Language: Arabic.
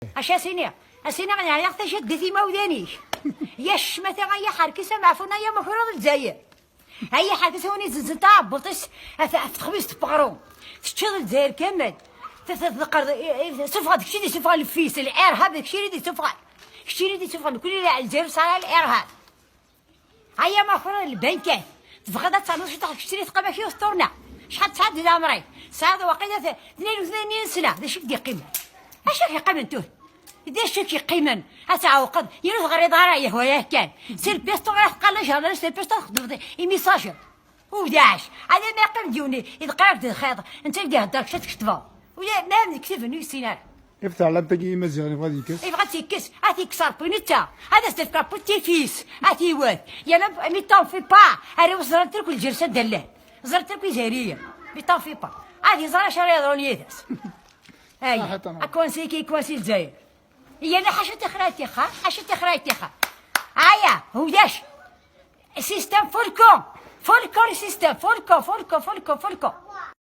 اشا سينيا اسينا غني ياخذ شد ديتي ما ودانيش ياش مثلا غيا حركسه معفونه يا مفروض الجزائر هيا حركسه وني زنزنتا بطس خميس تبقرو تشتغل الجزائر كامل تذكر سفغه داكشي اللي سفغه الفيس الارهاب داكشي اللي سفغه داكشي اللي سفغه كل اللي على الجزائر صار الارهاب هيا مفروض البنكات تفقد تصنع شي تشتري تقبا شي وسطورنا شحال ديال عمري صاد واقيلا 82 سنه داش كدي قيمه اش في قيمه انتو داش كي قيمه اتعوقد يرد غير ضرايه هو كان سير بيستو غير قال لي سير بيستو خدم ميساج وداعش هذا ما يقيم ديوني اذا قراك الخيط انت اللي هضرك تكتبها ولا ما نكتب نيسينار افتح لابتاكي مزيان يبغى يكس يبغى تيكس كسر بونيتا هذا ستفكر بوتي فيس وات يا ما ميطون في با انا وصلت لك الجرسه دله زرت لك جاريه ميطون في با هذه زرا شري ضرونيتاس اي اكونسي كي كواسي الجزائر هي انا حاشا خرايتي خا حاشا خرايتي خا هيا هوداش سيستم فولكو سيستم فولكو